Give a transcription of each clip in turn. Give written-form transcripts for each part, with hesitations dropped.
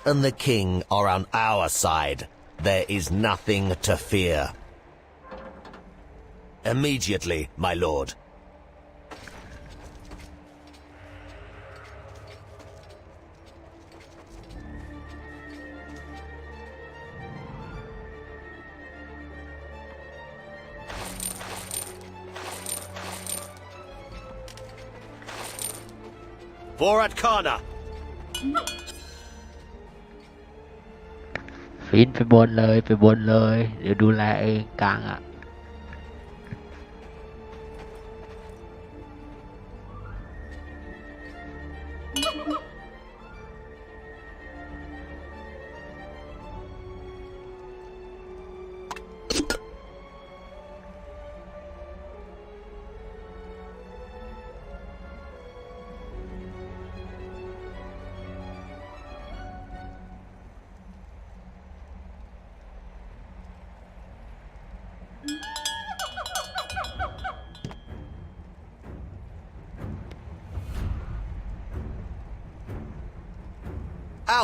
and the king are on our side. There is nothing to fear. Immediately, my lord. For at Kana. ฟินไปบนเลยไปบนเลยเดี๋ยวดูแลเองกลางอ่ะ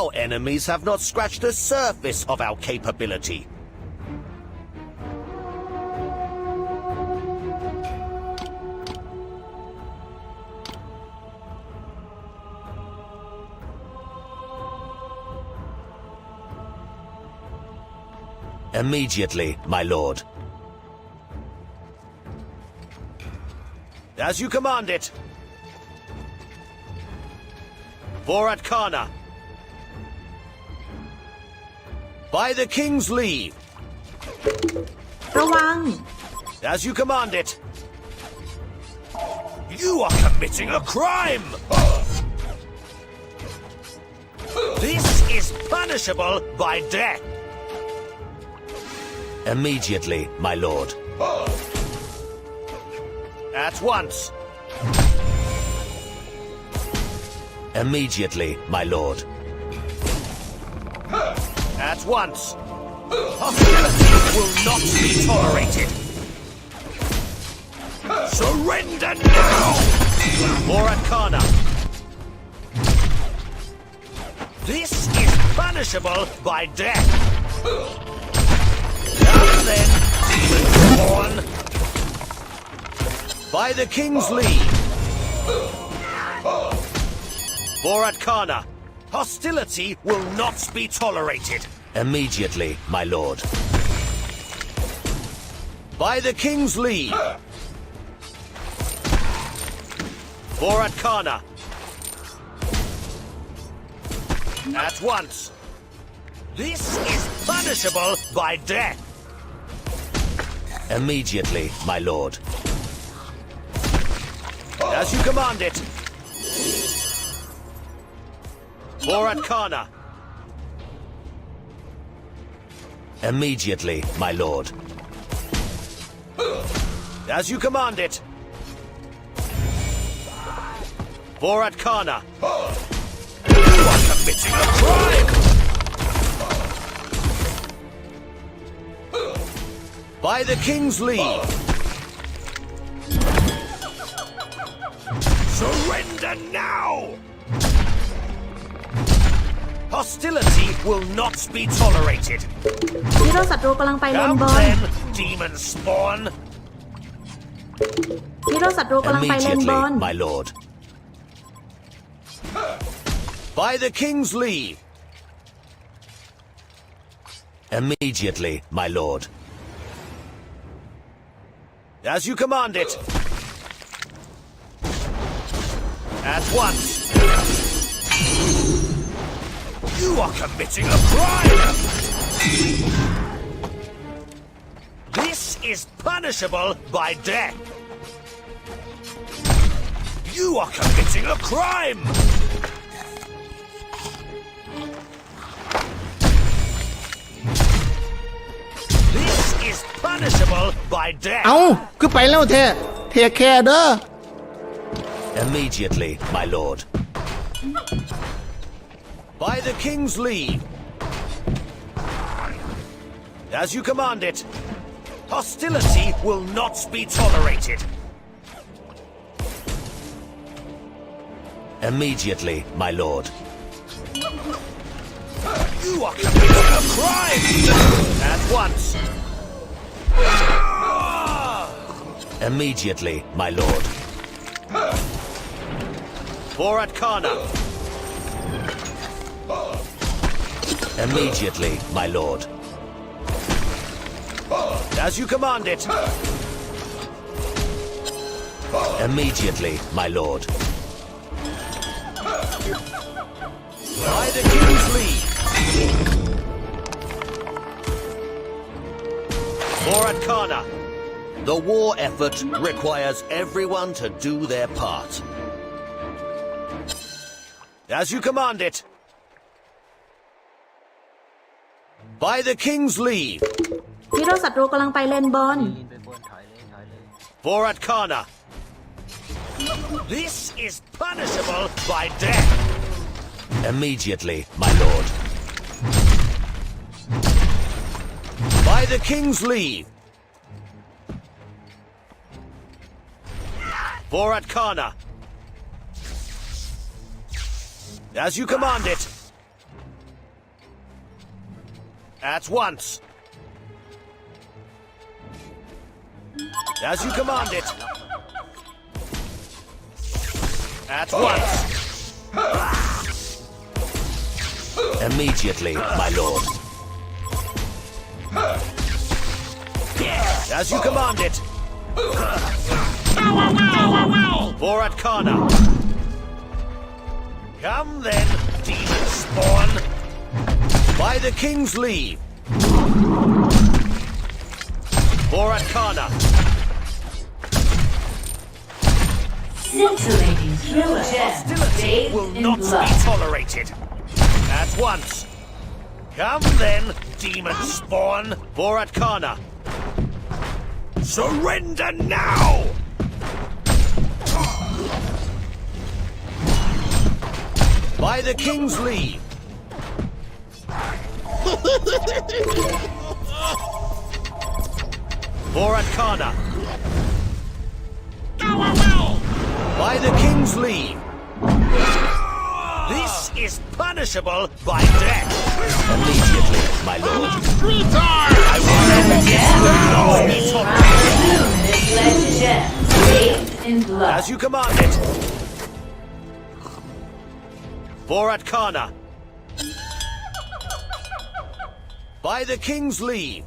Our enemies have not scratched the surface of our capability. Immediately, my lord. As you command it. For at Kana. By the king's leave. ระวัง As you command it. You are committing a crime. This is punishable by death. Immediately, my lord. At once. Immediately, my lord. At once. Hostility will not be tolerated. Surrender now! For at Kana. This is punishable by death. Now then, demon spawn. By the king's leave. For at Kana. Hostility will not be tolerated. Immediately, my lord. By the king's leave. For at Kana. At once. This is punishable by death. Immediately, my lord. As you command it. For at Kana. Immediately, my lord. As you command it. For at Kana. You are committing a crime! By the king's leave. Surrender now! Hostility will not be tolerated. ฮีโร่ศัตรูกำลังไปเลน Now บน then, demon spawn. ฮีโร่ศัตรูกำลังไปเลนบ Immediately, น my lord. By the king's leave. Immediately, my lord. As you command it. At once. You are committing a crime! This is punishable by death. You are committing a crime! This is punishable by death. เอาคือไปแล้วเทแค่เด้อ Immediately, my lord. By the king's leave. As you command it. Hostility will not be tolerated. Immediately, my lord. You are committing a crime! At once! Immediately, my lord. For Arcana. Immediately, my lord. As you command it. Immediately, my lord. By the king's leave. For Arcana. The war effort requires everyone to do their part. As you command it. By the king's leave. ฮีโร่ศัตรูกำลังไปเลนบน For Arcana. This is punishable by death. Immediately, my lord. By the king's leave. For Arcana. As you command it. At once. As you command it. At once. Immediately, my lord. As you command it. For Arcana. Come then, demon spawn. By the king's leave. For Arcana. Scintillating through a Hostility will not be tolerated. At once. Come then, demon spawn. For Arcana. Surrender now! By the king's leave. For Arcana. By the king's leave. This is punishable by death. Immediately, my lord. I will end this now. As you command it. For Arcana. By the king's leave.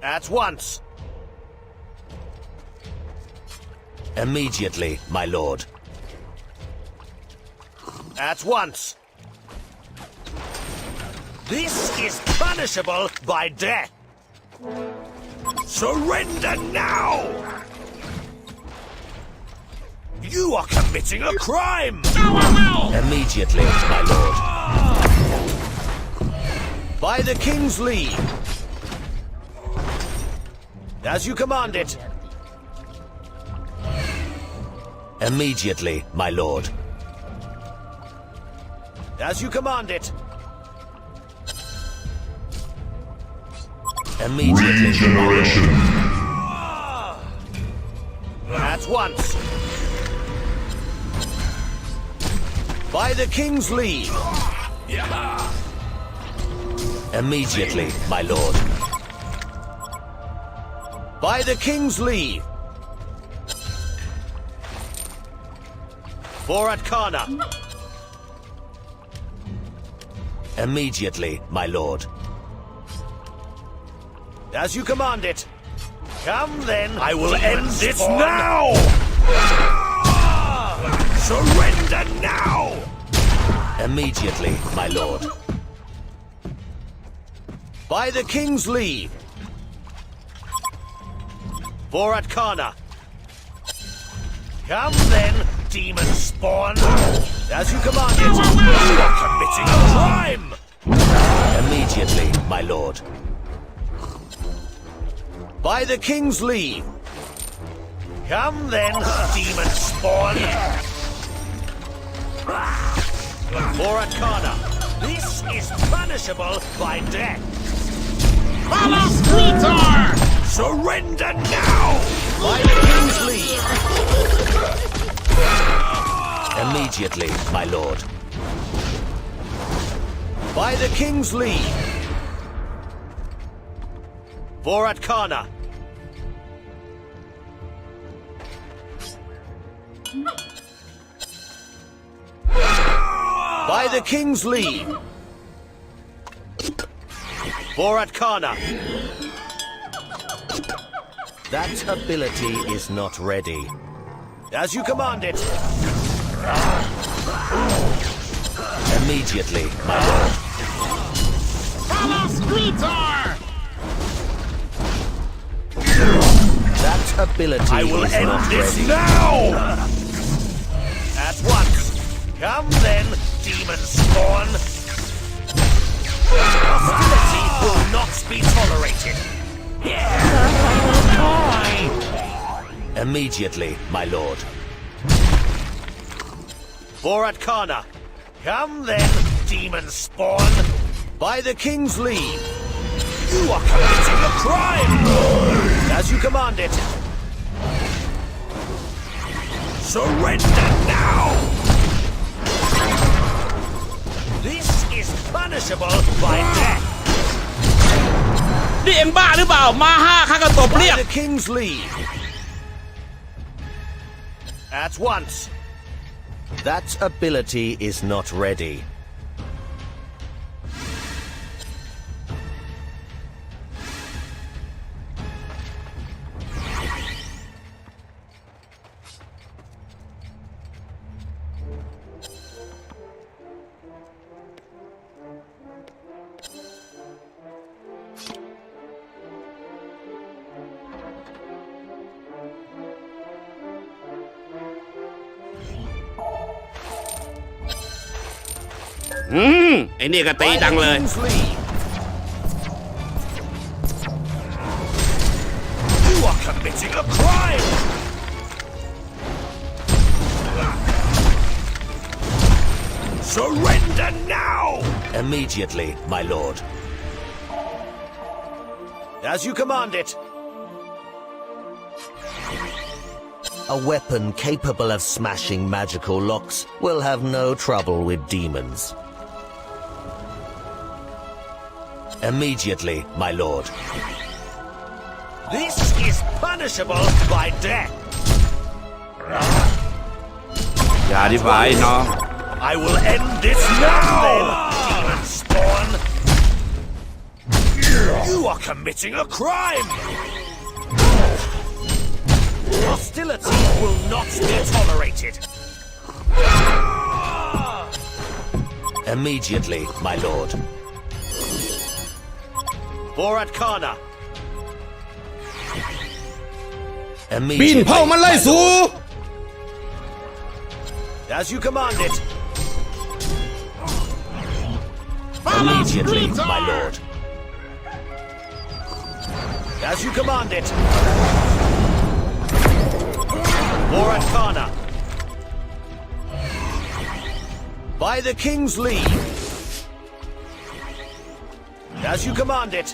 At once. Immediately, my lord. At once. This is punishable by death. Surrender now! You are committing a crime! Immediately, my lord. By the king's leave. As you command it. Immediately, my lord. As you command it. Immediately. Regeneration. At once. By the king's leave. Immediately, my lord. By the king's leave. For Arcana. Immediately, my lord. As you command it. Come then. I will end this now! Surrender now! Immediately, my lord. By the king's leave. For Arcana. Come then, demon spawn. As you command it. You are committing a crime! Immediately, my lord. By the king's leave. Come then, demon spawn. For Arcana. This is punishable by death. Surrender now! By the king's leave! Immediately, my lord. By the king's leave! For Atkana! By the king's leave! For Atkana! That ability is not ready. As you command it! Immediately, my lord. That ability I will is end not this ready. Now! At once! Come then, demon spawn! Hostility will not be tolerated! Immediately, my lord. For Atkana! Come then, demon spawn! By the king's leave! You are committing a crime! As you command it! Surrender now! This is punishable by death! นี่เอ็งบ้าหรือเปล่ามาห้าข้าก็ตบเรียก By the king's leave! At once! That ability is not ready.ไอ้นี่ก็ตีจังเลย You are committing a crime! Surrender now! Immediately, my lord. As you command it. A weapon capable of smashing magical locks will have no trouble with demons. Immediately, my lord. This is punishable by death. อย่าอธิบายน้อง I will end this now, demon spawn. You are committing a crime. Hostility will not be tolerated. Immediately, my lord. For Atkana. ปีนเผามันไล่สู่ As you command it. Immediately, my lord. As you command it. For Atkana. By the king's leave. As you command it.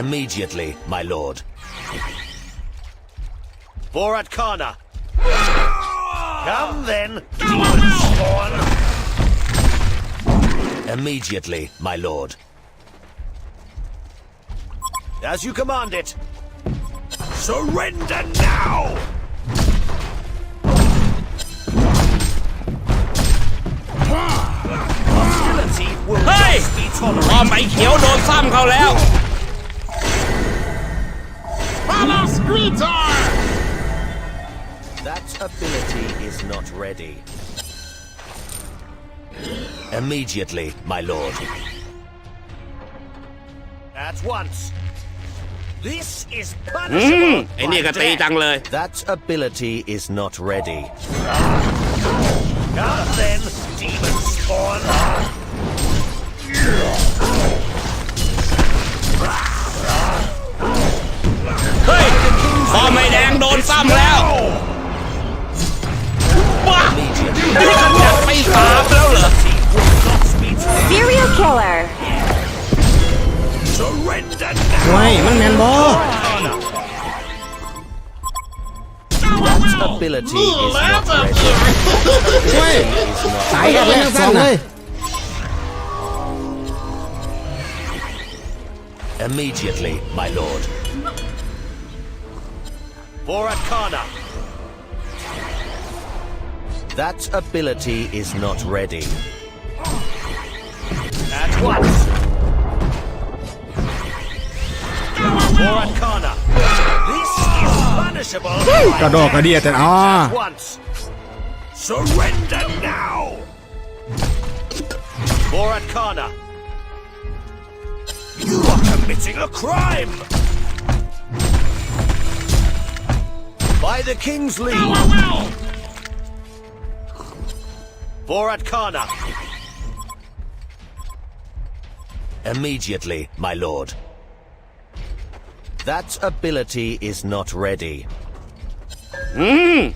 Immediately, my lord. For Atkana. Come then, demon spawn. Immediately, my lord. As you command it. Surrender now! Hostility will เฮ้ย not be พอ tolerated. ไม้เขียวโดนซ้ำเขาแล้ว That ability is not ready. Immediately, my lord. At once. This is punishable ไอ้นี่ก็ by ตีจัง death. เลย That ability is not ready. Come then, demon spawn. เฮ้ยพอไม่แดงโดนซ้ำแล้วว้านี่ขนาดไม่สามแล้วเหรอ Serial killer. Surrender ไว้ now. มันแมนบอ That ability is not ready. ไว้ตายกันแล้วสองเลย Immediately, my lord. For Arcana. That ability is not ready. At once. For Arcana. This is punishable. กระดอกกระเดียแต่At once. Surrender now. For Arcana. You are committing a crime. By the king's leave. For Arcana. Immediately, my lord. That ability is not ready.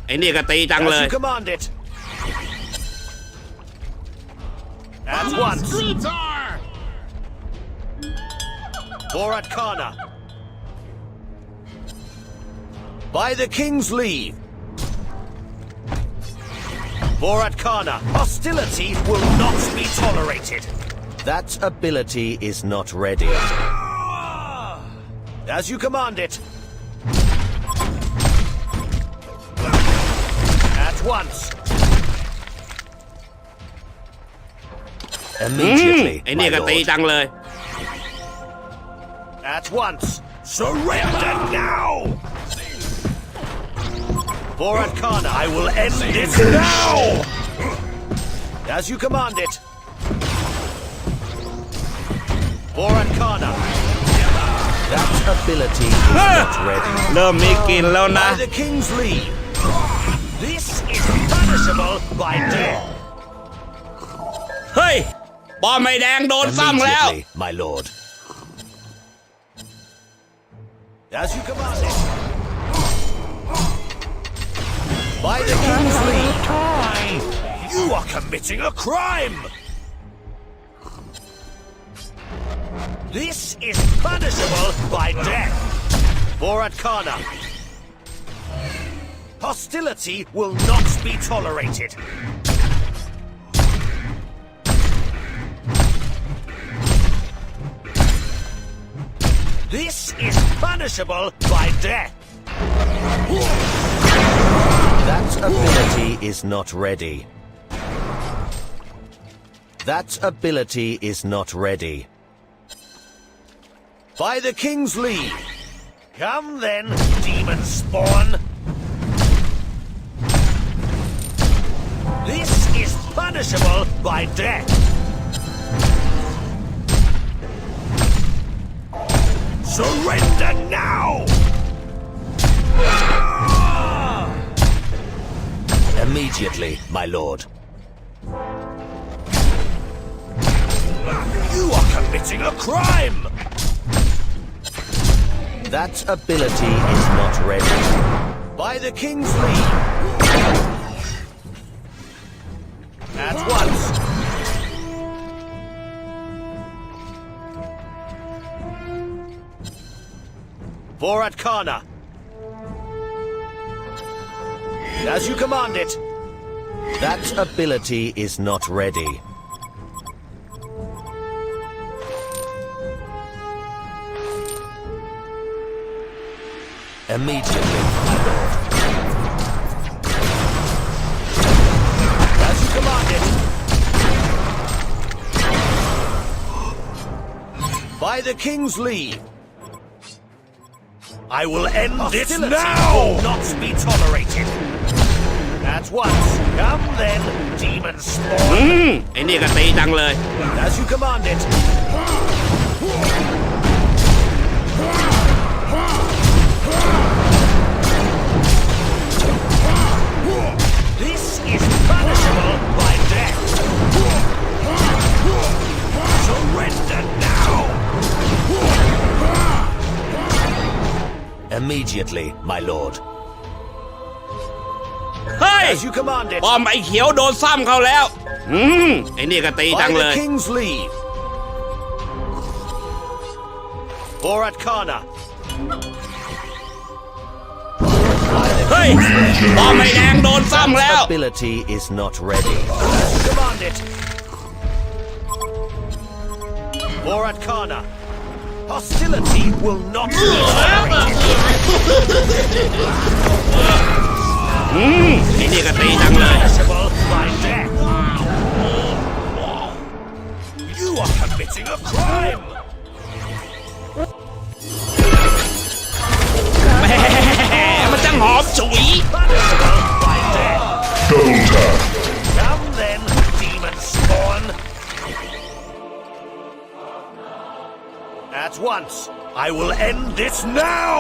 ไอ้นี่ก็ตีจังเล As ย you command it. At once. For Arcana. By the king's leave. For Arcana. Hostility will not be tolerated. That ability is not ready. As you command it. At once. Immediately, ไอ้นี่ my ก็ตี lord. จังเลย At once. Surrender now. For Arcana, I will end it now. As you command it. For Arcana. That ability is not ready. เริ่มมีกลินแล้วนะ By the king's leave. This is punishable by death. เฮ้ยปอมไม่แดงโดนซ้ำแล้ว Immediately, my lord. As you command it. By the king's leave. You are committing a crime. This is punishable by death. For Arcana. Hostility will not be tolerated. This is punishable by death. That ability is not ready. That ability is not ready. By the king's leave. Come then, demon spawn. This is punishable by death. Surrender now! Immediately, my lord. You are committing a crime! That ability is not ready. By the king's leave. At once. For Arcana. As you command it. That ability is not ready. Immediately, my lord. As you command it. By the king's leave. I will end this now! Will not be tolerated. At once. Come then, demon spawn. ไอ้นี่ก็ตีจังเลย As you command it. This is punishable by death. Surrender now. Immediately, my lord. เฮ้ย As you command it. ปอมไอ้เขียวโดนซ้ำเขาแล้ว ไอ้นี่ก็ตีจั By งเล the ย king's leave. For Arcana. เฮ้ยป้อมไอ้แดงโดนซ้ำแล้ว Ability is not ready. Command it. For Arcana. Hostility will not be tolerated. ที่นี่ก็ตีจังเลย Punishable by death. You are committing a crime. แหมมันจะหอมฉุย Punishable by death. Come then, demon spawn. At once, I will end this now.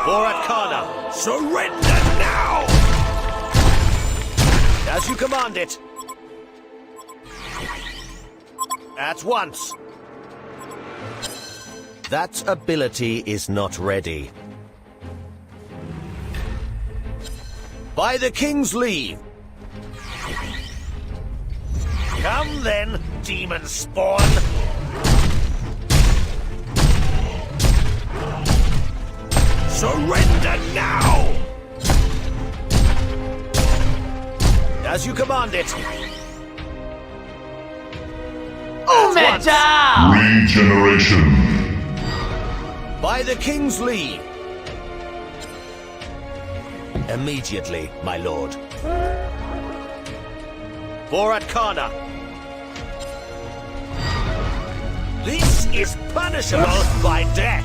For Arcana, surrender now. As you command it. At once. That ability is not ready. By the king's leave. Come then, demon spawn. Surrender now! As you command it. Regeneration. By the king's leave. Immediately, my lord. For Arcana. This is punishable by death.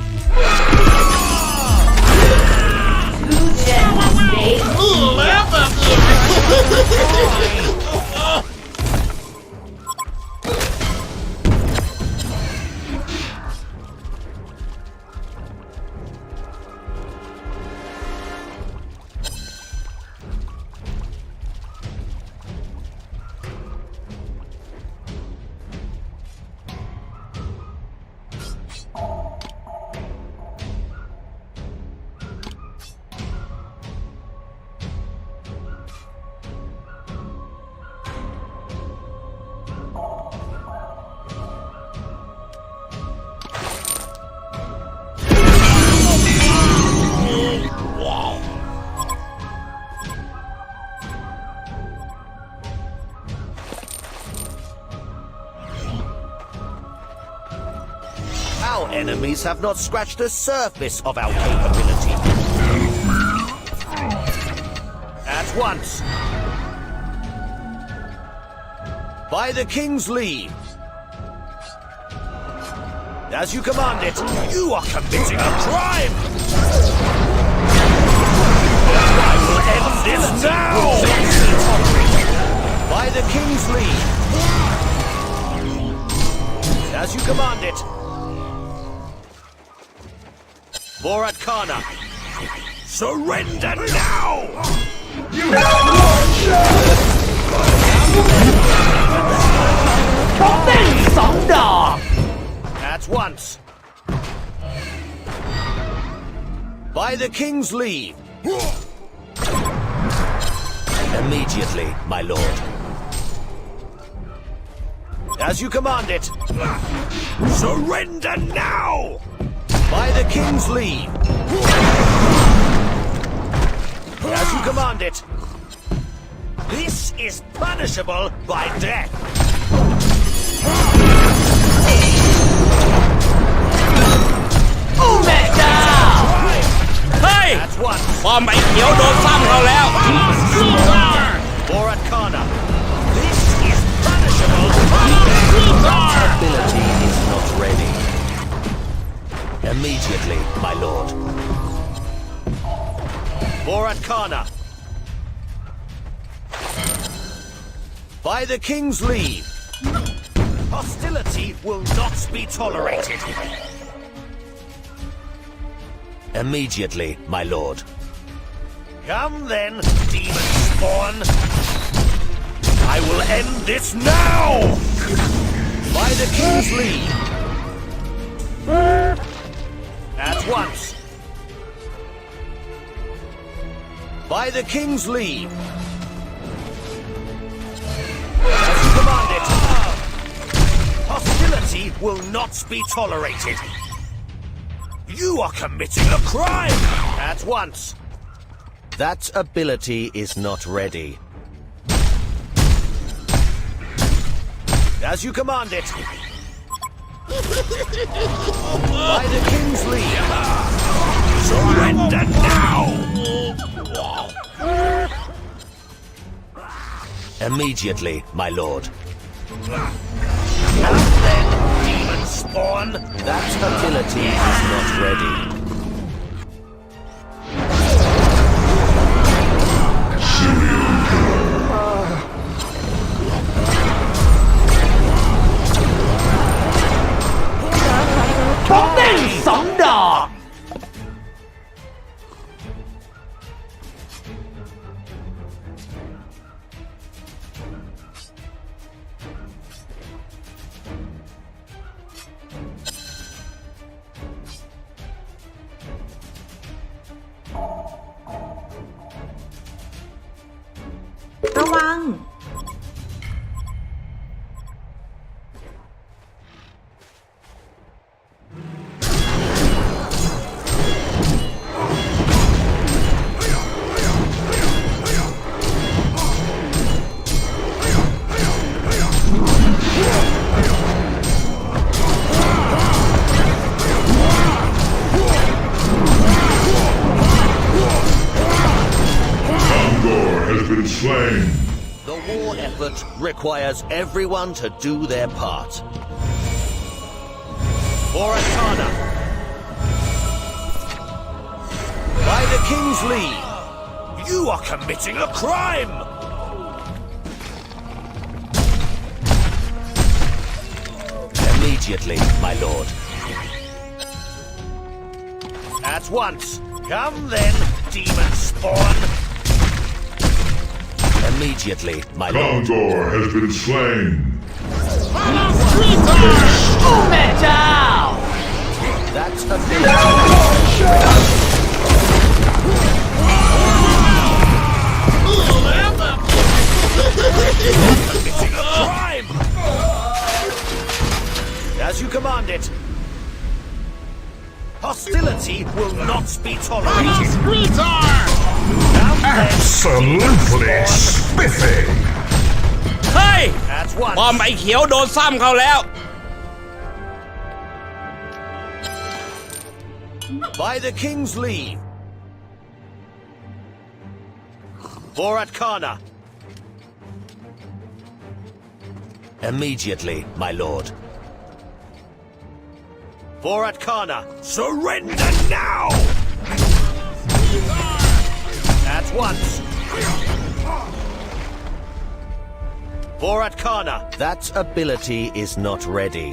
Our enemies have not scratched the surface of our capability. At once. By the king's leave. As you command it, you are committing a crime! I will end this now! By the king's leave. As you command it. For Arcana. Surrender now! You have At once. By the king's leave. Immediately, my lord. As you command it. Surrender now! By the king's leave. As you command it. This is punishable by death. Hey! ป้อมไอ้เขียวโดนซ้ำเขาแล้ว For Arcana. This is punishable by death. That ability is not ready. Immediately, my lord. For Arcana. By the king's leave. Hostility will not be tolerated. Immediately, my lord. Come then, demon spawn. I will end this now! By the king's leave. At once. By the king's leave. As you command it. Hostility will not be tolerated. You are committing a crime! At once. That ability is not ready. As you command it. By the king's leave. Surrender now! Immediately, my lord. And then, demon spawn! That ability is not ready. Dog. ระวัง Slain. The war effort requires everyone to do their part. For Arcana. By the king's leave. You are committing a crime! Immediately, my lord. At once. Come then, demon spawn! Immediately, my lord. Condor has been slain. That's a committing a crime! As you command it. Hostility will not be tolerated. Absolutely spiffy. เฮ้ย At once. ป้อมไอ้เขียวโดนซ้ำเขาแล้ว By the king's leave. For Arcana. Immediately, my lord. For Arcana. Surrender now! At once. For Arcana. That ability is not ready.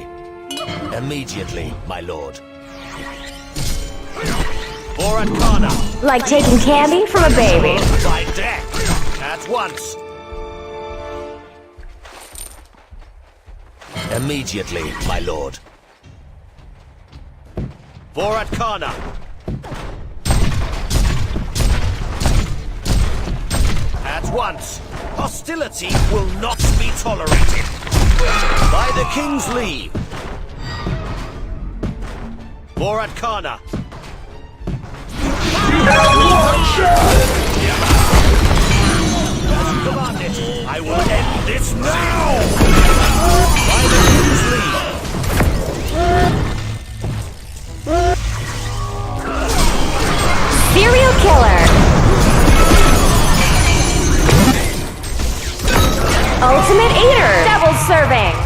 Immediately, my lord. For Arcana. Like taking candy from a baby. By death. At once. Immediately, my lord. For Arcana. At once. Hostility will not be tolerated. By the king's leave. For Arcana. Command it. I will end this now. By the king's leave. Serial killer. Ultimate eater. Double serving.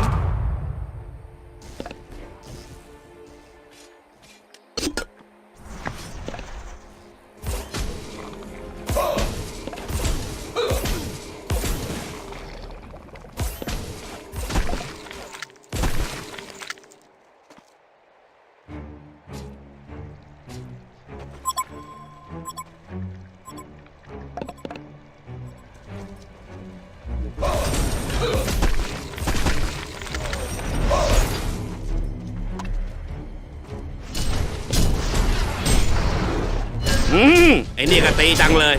ไอ้นี่ก็ตีจังเลย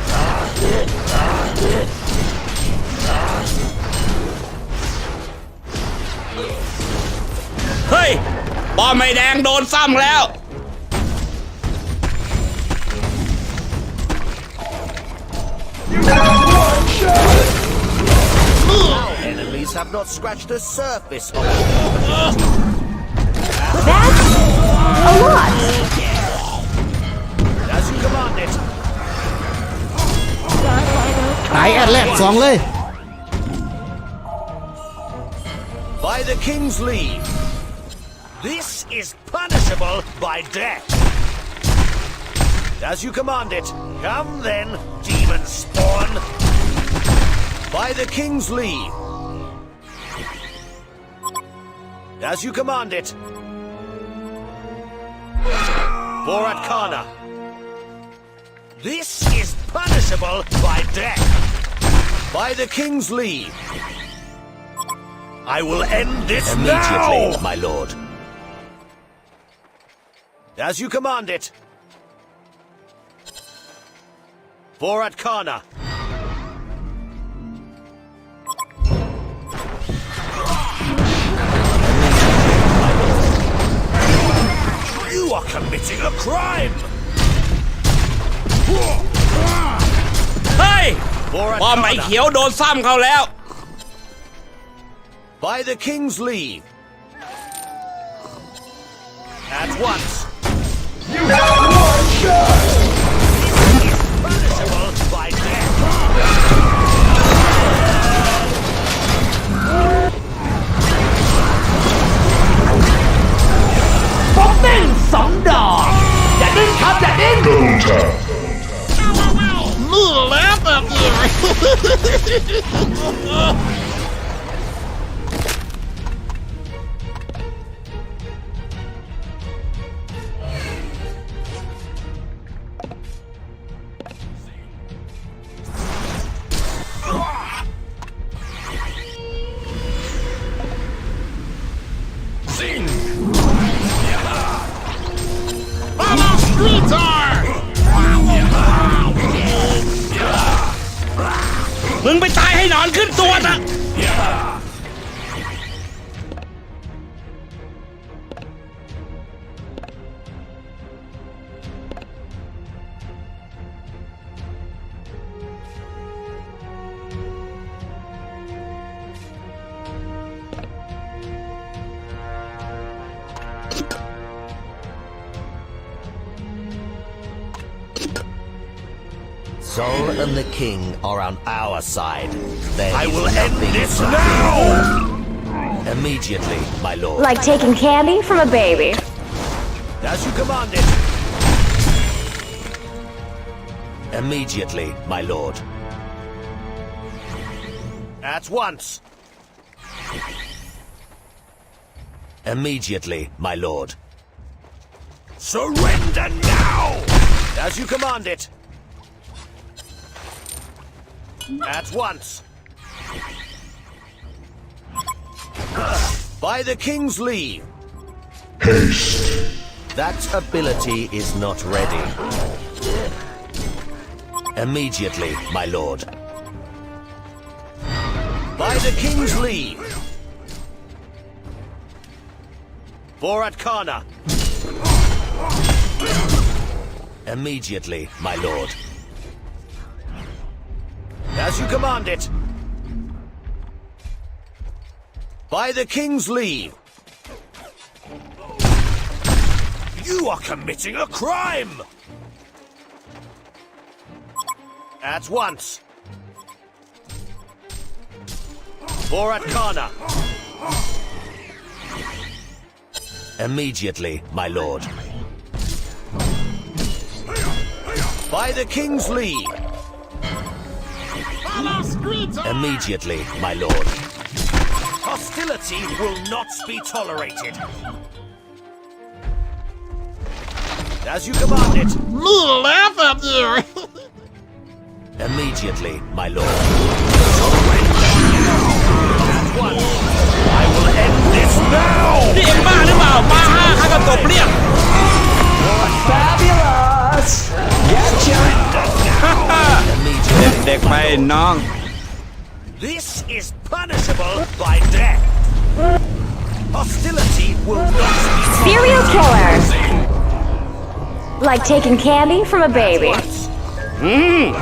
เฮ้ยป้อมไอ้แดงโดนซ้ำแล้ว Our enemies have not scratched the surface of the That's a lot. As you command it. ตายแอดแรก2เลย By the king's leave. This is punishable by death. As you command it. Come then, demon spawn. By the king's leave. As you command it. For Atkana. This is punishable by death. By the king's leave. I will end this immediately, now! My lord. As you command it. For Atkana. You are committing a crime! เฮ้ยป้อมไอ้เขียวโดนซ้ำเขาแล้ว By the king's leave. At once. Punishable by death. ป๊อกเด้ง2 ดอกอย่าดิ้นครับอย่าดิ้น Double tap. มือแล้วแบบนี้ มึงไปตายให้หนอนขึ้นตัวนะ Sol and the king are on our side. There I is will end nothing this to now! fear. Immediately, my lord. Like taking candy from a baby. As you command it. Immediately, my lord. At once. Immediately, my lord. Surrender now! As you command it. At once. By the king's leave. Haste. That ability is not ready. Immediately, my lord. By the king's leave. For Atkana. Immediately, my lord. As you command it. By the king's leave. You are committing a crime! At once. For Atkana. Immediately, my lord. By the king's leave. Immediately, my lord. Hostility will not be tolerated. As you command it. มือแล้วแบบนี้ Immediately, my lord. At once. I will end this now! นี่เอ็งบ้าหรือเปล่าบ้าห้าข้าก็ตบเรียก Fabulous Getcha เด็กๆไปน้อง This is punishable by death. Hostility will not be Serial killer. Like taking candy from a baby. Once.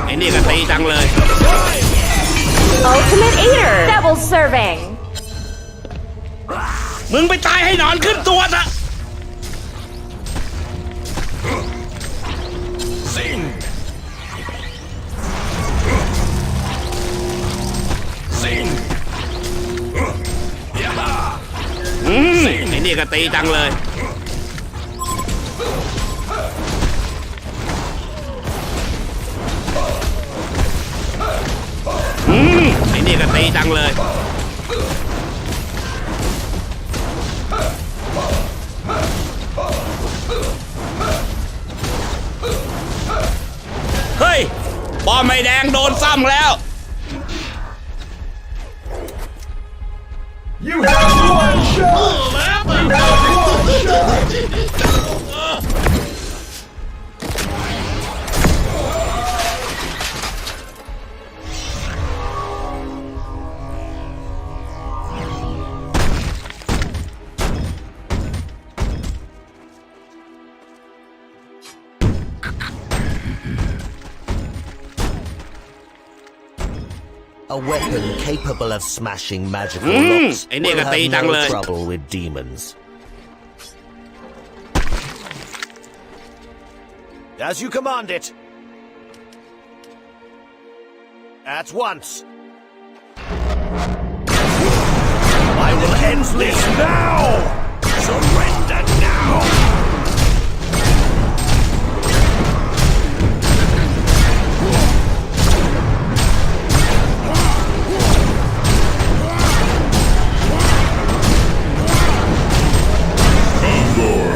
ไอ้นี่ก็ตีจังเลย Ultimate Eater. Double serving. มึงไปตายให้นอนขึ้นตัวซะ Sing! Sing! Yeah! ไอ้นี่ก็ตีจังเลยไอ้นี่ก็ตีจังเลยเฮ้ยป้อมไอ้แดงโดนซ้ำแล้ว You have one shot! You have one shot! A weapon capable of smashing magical locksไอ้นี่ will ก็ตีจัง have เลย no trouble with demons. As you command it. At once. I will end this now! Surrender now!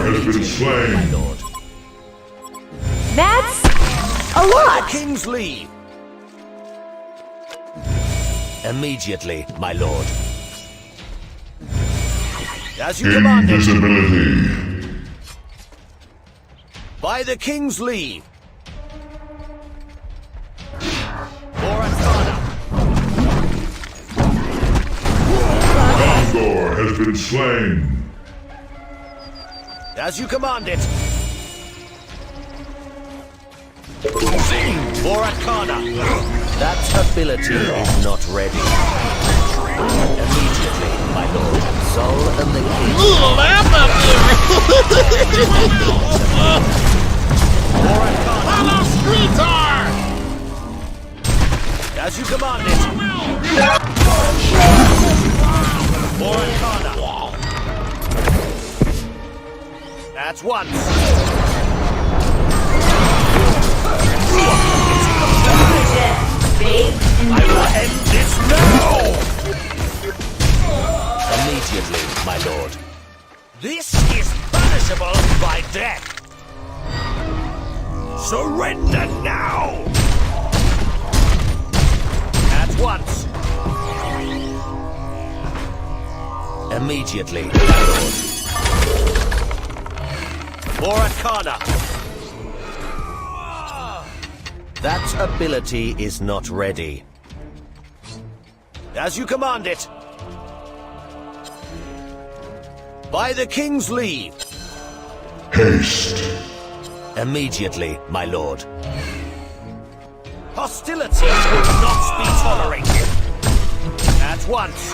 Has been slain. Lord. That's a The lot. king's leave. Immediately, my lord. As you command it. Invisibility. By the king's leave. For Arcana. Gondor has been slain. As you command it. Sing for Arcana. That ability is not ready. Immediately, my lord. Sol and the king. For Arcana. As you command it. For Arcana. At once. I will end this now! Immediately, my lord. This is punishable by death. Surrender now! At once. Immediately, my lord. For Arcana. That ability is not ready. As you command it. By the king's leave. Haste. Immediately, my lord. Hostility will not be tolerated. At once.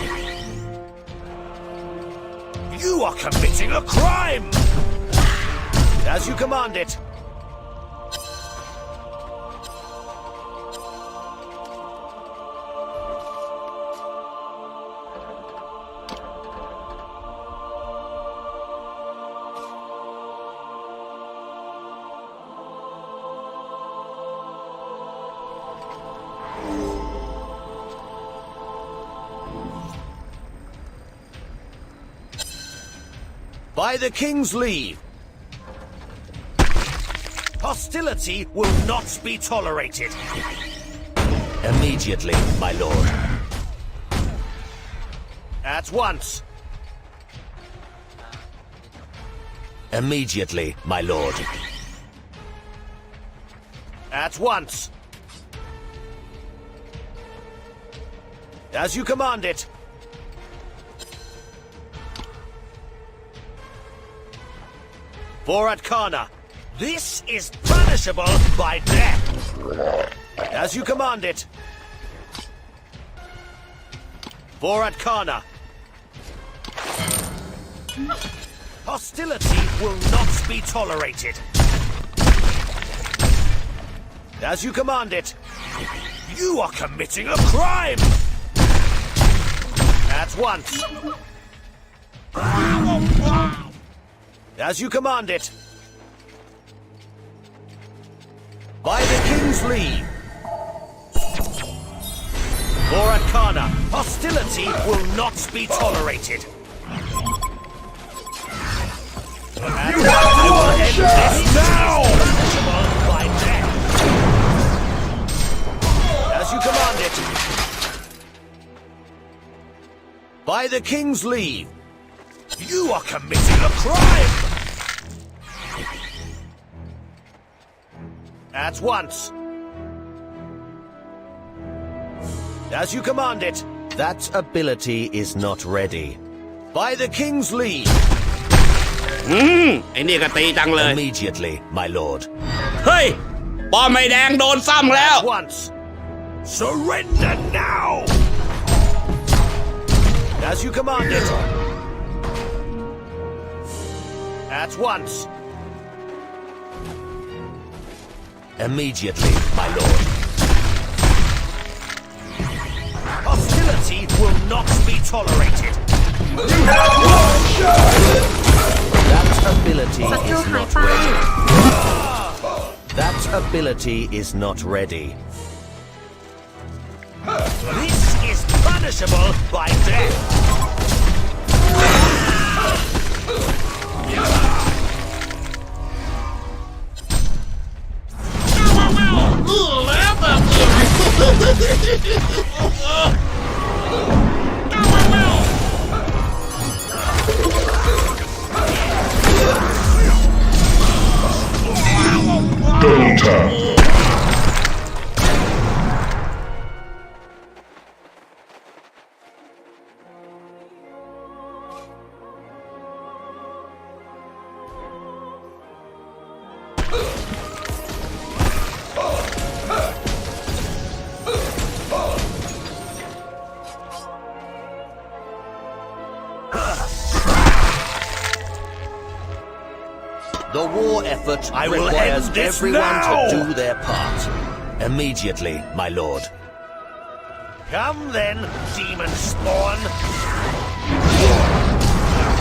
You are committing a crime! As you command it. By the king's leave. Hostility will not be tolerated. Immediately, my lord. At once. Immediately, my lord. At once. As you command it. For Arcana. This is punishment. punishable by death. As you command it. For Arcana. Hostility will not be tolerated. As you command it. You are committing a crime! At once. As you command it. By the King's leave. For Arcana, hostility will not be tolerated. And I will end this now! By death. As you command it. By the King's leave. You are committing a crime! At once. As you command it. That ability is not ready. By the King's leave. ไอ้นี่ก็ตีจังเลย Immediately, my lord. เฮ้ยป้อมไม่แดงโดนซ้ำแล้ว At once. Surrender now! As you command it. At once. Immediately, my lord. Hostility will not be tolerated. That ability ศัตรู is หาย not ไป ready. That ability is not ready. This is punishable by death. Double tap. The war effort I will requires end this everyone now! to do their part. Immediately, my lord. Come then, demon spawn.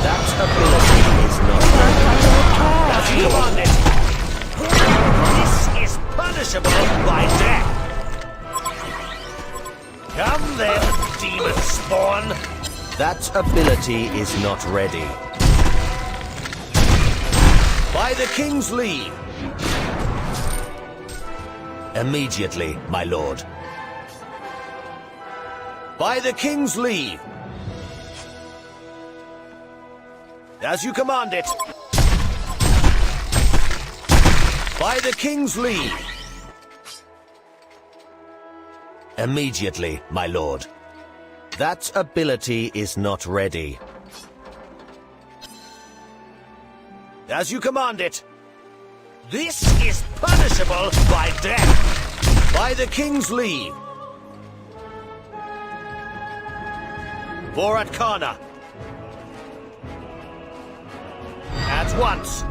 That ability is not ready. As you command it. This is punishable by death. Come then, demon spawn. That ability is not ready. By the King's leave. Immediately, my lord. By the King's leave. As you command it. By the King's leave. Immediately, my lord. That ability is not ready. As you command it. This is punishable by death. By the King's leave. For Arcana. At once.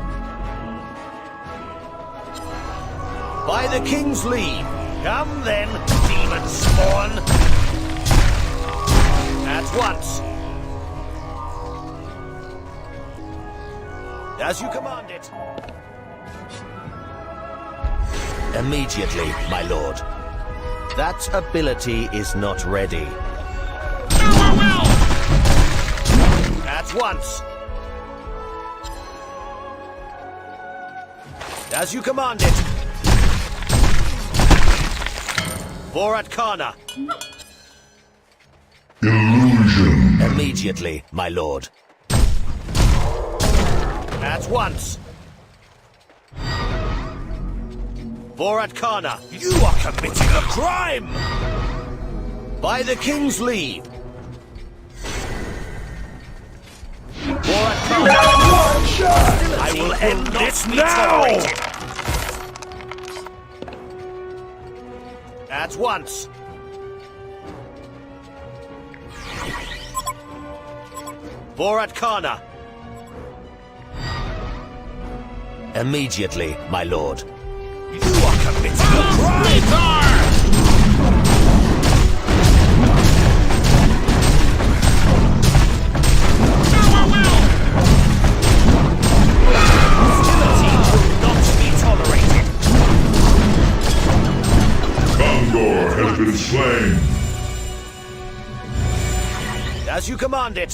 By the King's leave. Come then, demon spawn. At once. As you command it. Immediately, my lord. That ability is not ready. At once. As you command it. For Arcana. Illusion. Immediately, my lord. At once. For Arcana, you are committing a crime! By the King's leave. For Arcana, I will end this now! At once. For Atkana. Immediately, my lord. You are committing a crime! Hostility will not be tolerated. Gondor has been slain. As you command it.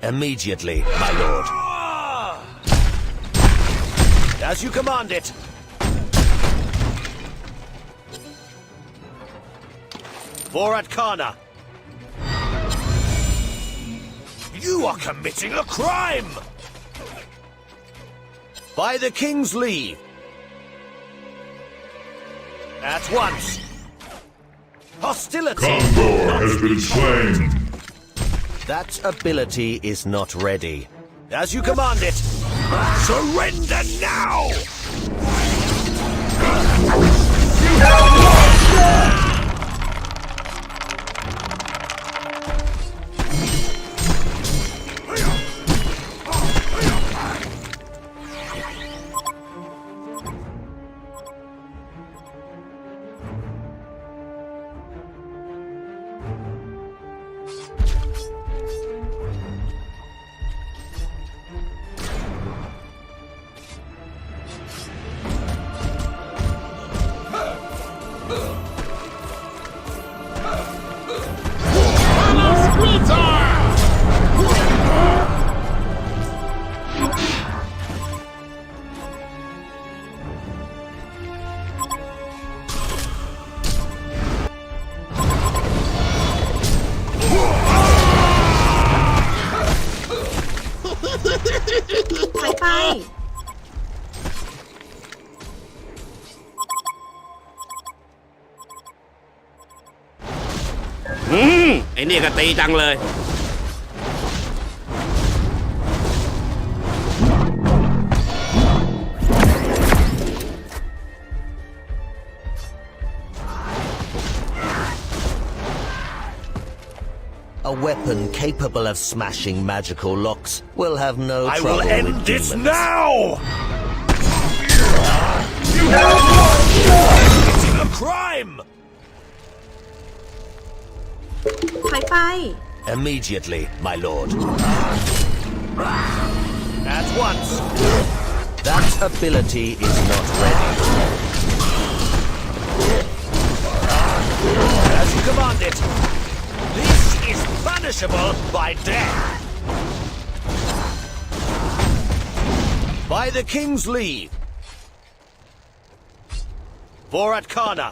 Immediately, my lord. As you command it. For Atkana. You are committing a crime! By the king's leave. At once. Hostility. Gondor has been slain. That ability is not ready. As you command it. Surrender now!หายไป ไอ้นี่ก็ตีจังเลย A weapon capable of smashing magical locks will have no I trouble will end with this demons. now! You have committing a crime! หายไป Immediately, my lord. At once. That ability is not ready. As you command it. This is punishable by death. By the king's leave. For Atkana.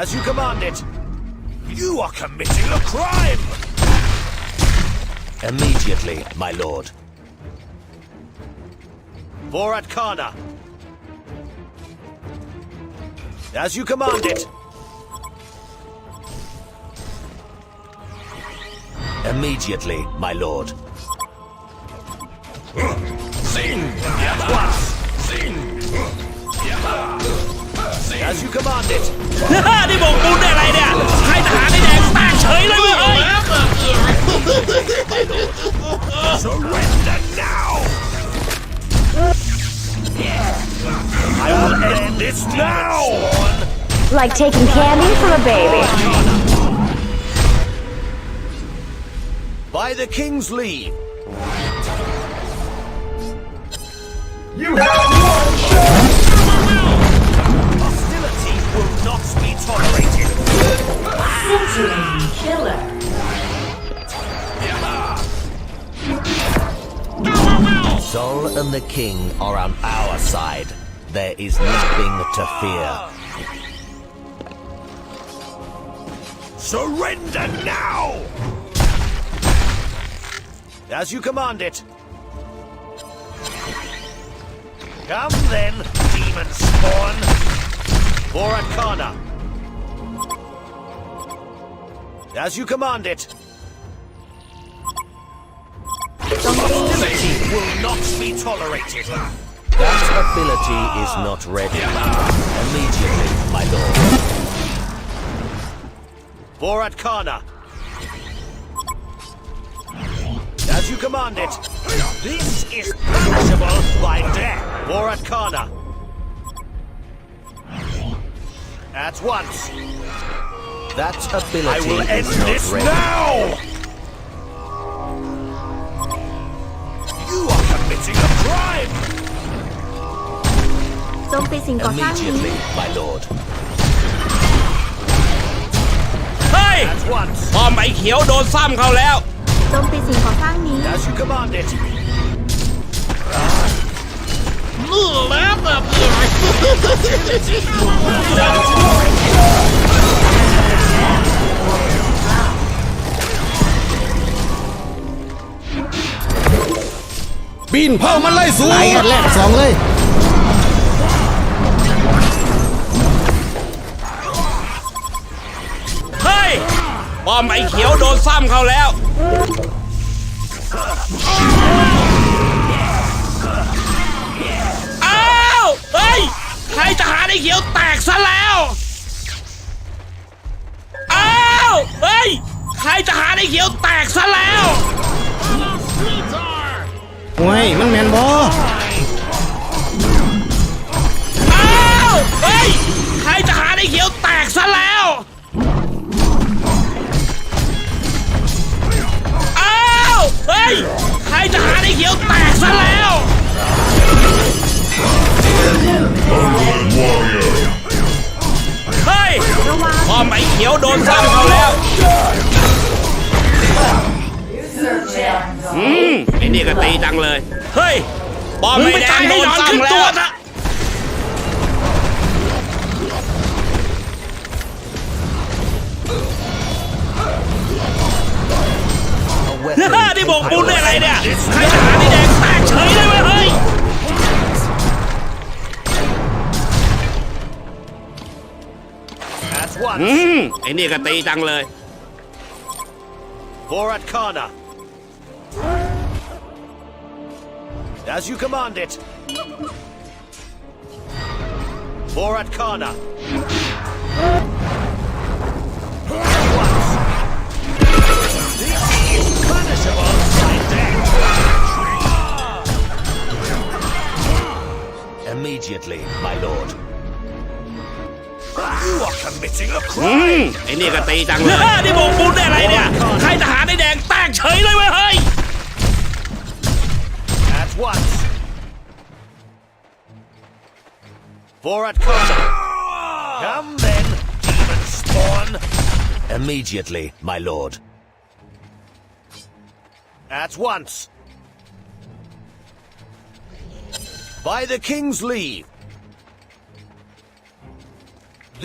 As you command it. You are committing a crime! Immediately, my lord. For Atkana. As you command it. Immediately, my lord. Sing! At once. Sing! As you command it. นี่บอกบุญได้อะไรเนี่ยให้ทหารได้แดงแตกเฉยเลยเว้ย Surrender now! I will end this now! Like taking candy from a baby. By the king's leave. You have one shot! Hostility will not be tolerated. Scintillating killer. Sol and the king are on our side. There is nothing to fear. Surrender now! As you command it. Come then, demon spawn. For Atkana. As you command it. Hostility will not be tolerated. That ability is not ready. Immediately, my lord. For Arcana. As you command it. This is punishable by death. For Arcana. At once. That ability I will end this ready. Now! You are committing a crime! โจมตีสิ่งก่อสร้างนี้ Immediately, my lord. เฮ้ย At once. ป้อมไอ้เขียวโดนซ้ำเขาแล้ว โจมตีสิ่งก่อสร้างนี้ As you command it. บินเผามันไล่สูตายกันแรก2เลย เฮ้ย ป้อมไอ้เขียวโดนซ้ำเขาแล้ว อ้าว เฮ้ย ใครจะหาไอ้เขียวแตกซะแล้ว อ้าว เฮ้ย ใครจะหาไอ้เขียวแตกซะแล้ว โอ้ยมันแมนบอ อ้าว เฮ้ย ใครจะหาไอ้เขียวแตกซะแล้ว อ้าว เฮ้ย ใครจะหาไอ้เขียวแตกซะแล้ว เฮ้ย ป้อมไอ้เขียวโดนซ้ำเขาแล้ว ไอ้นี่ก็ตีจังเลย เฮ้ย ป้อมไอ้แดงโดนซ้ำแล้ว นี่บอกบุญได้อะไรเนี่ย ใครจะหาไอ้แดงแตกเฉยเลยเว้ยเฮ้ย At once. ไอ้นี่ก็ตีจังเลย For Arcana. As you command it. For Arcana. At once. This is punishable by death. Immediately, my lord. You are committing a crime. ไอ้นี่ก็ตีจังเลย นี่บอกบุญได้อะไรเนี่ย ใครจะหาไอ้แดงแตกเฉยเลยเว้ยเฮ้ย At once. For Arcana. Come then, demon spawn. Immediately, my lord. At once. By the king's leave.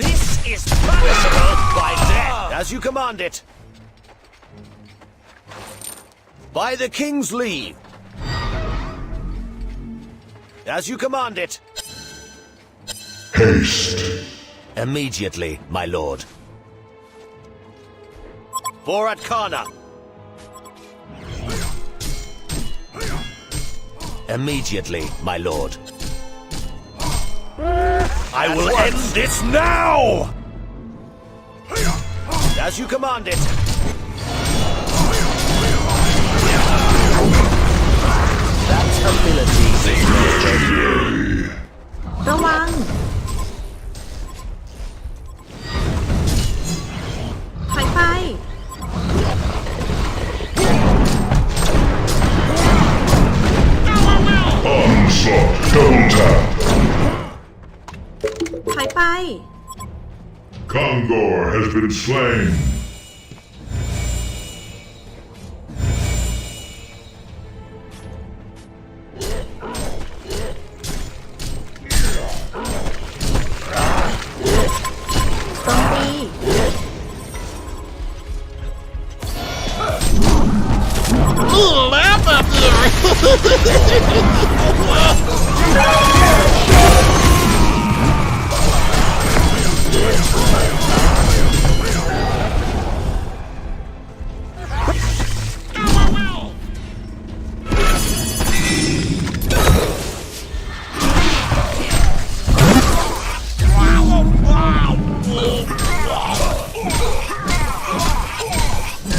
This is punishable by death, as you command it. By the king's leave. As you command it. Haste. Immediately, my lord. For Arcana. Immediately, my lord. I will end this now! As you command it. That ability is not ready. ระวัง ถอยไป Onslaught. Double tap. ถอยไป Kongor has been slain.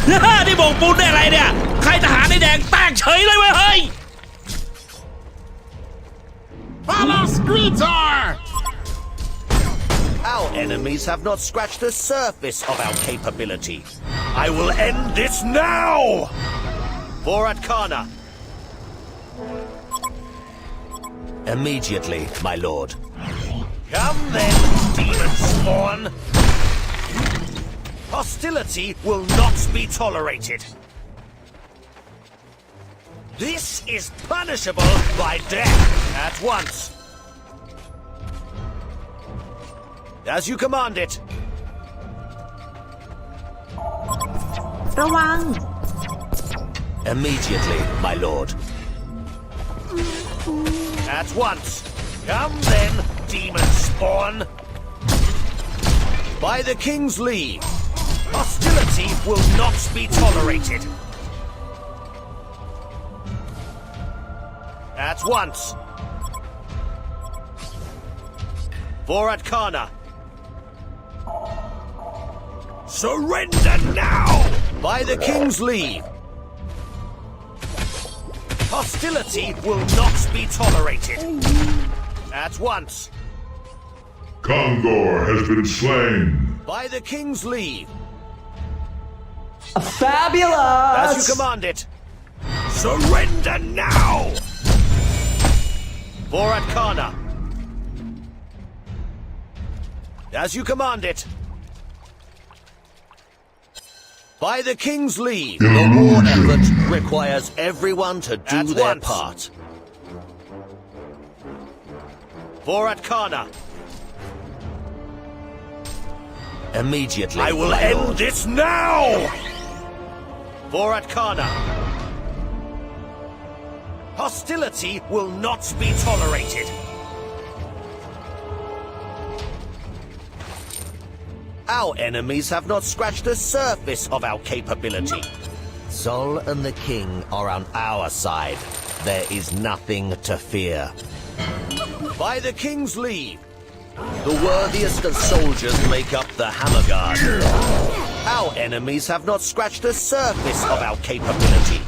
นี่โบกปูนได้อะไรเนี่ยใครทหารไอ้แดงแตกเฉยเลยเว้ยเฮ้ย Follow Screetar! Our enemies have not scratched the surface of our capability. I will end this now! For Arcana. Immediately, my lord. Come then, demon spawn! Hostility will not be tolerated. This is punishable by death at once. As you command it. ระวัง Immediately, my lord. At once. Come then, demon spawn. By the king's leave, hostility will not be tolerated. At once. For Arcana. Surrender now! By the king's leave. Hostility will not be tolerated. At once. Kongor has been slain. By the king's leave. Fabulous! As you command it. Surrender now! For Arcana. As you command it. By the king's leave. The war effort requires everyone to do their part. For Arcana. Immediately. I will end this now! For Arcana. Hostility will not be tolerated. Our enemies have not scratched the surface of our capability. Sol and the king are on our side. There is nothing to fear. By the king's leave, the worthiest of soldiers make up the Hammer Guard. Our enemies have not scratched the surface of our capability.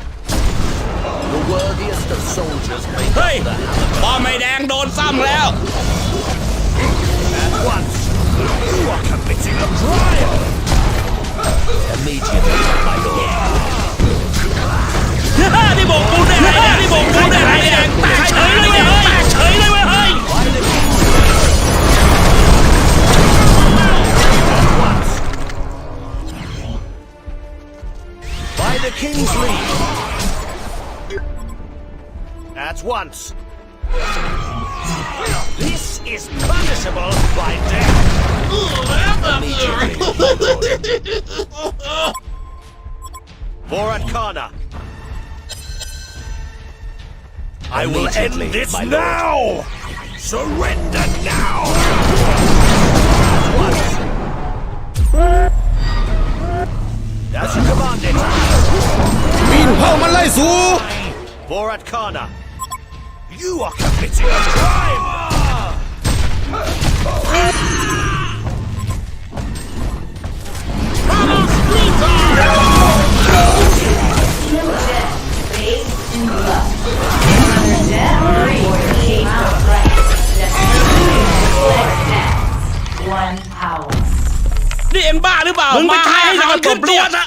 The worthiest of soldiers make เฮ้ย up the Hammer ป้อมไอ้แดงโดนซ้ำแล้ว At once, you are committing a crime! Immediately, my lord. นี่โบกปูนได้อะไรเนี่ยนี่โบกปูนได้อะไรเนี่ยแตกเฉยเลยเว้ยเฮ้ยแตกเฉยเลยเว้ยเฮ้ย By the king's leave. By the king's leave. At once. This is punishable by death. Immediately, my lord. For Arcana. I will end this now! Surrender now! At once. As you commanded. ปีนเผ่ามันไล่สู่ For Arcana. You are committing a crime! Follow Screetar! One hour. นี่เอ็งบ้าหรือเปล่า มึงไปท้าให้นอนขึ้นตัวซะ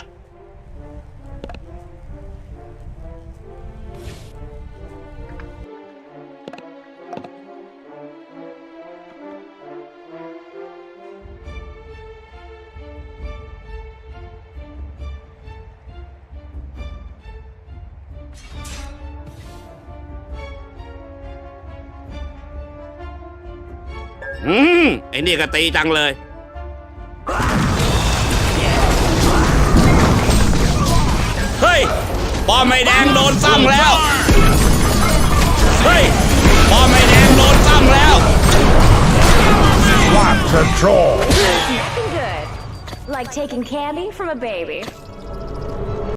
ไอ้นี่ก็ตีจังเลย เฮ้ยป้อมไอ้แดงโดนซ้ำแล้ว เฮ้ยป้อมไอ้แดงโดนซ้ำแล้ว What control? Nothing good. Like taking candy from a baby.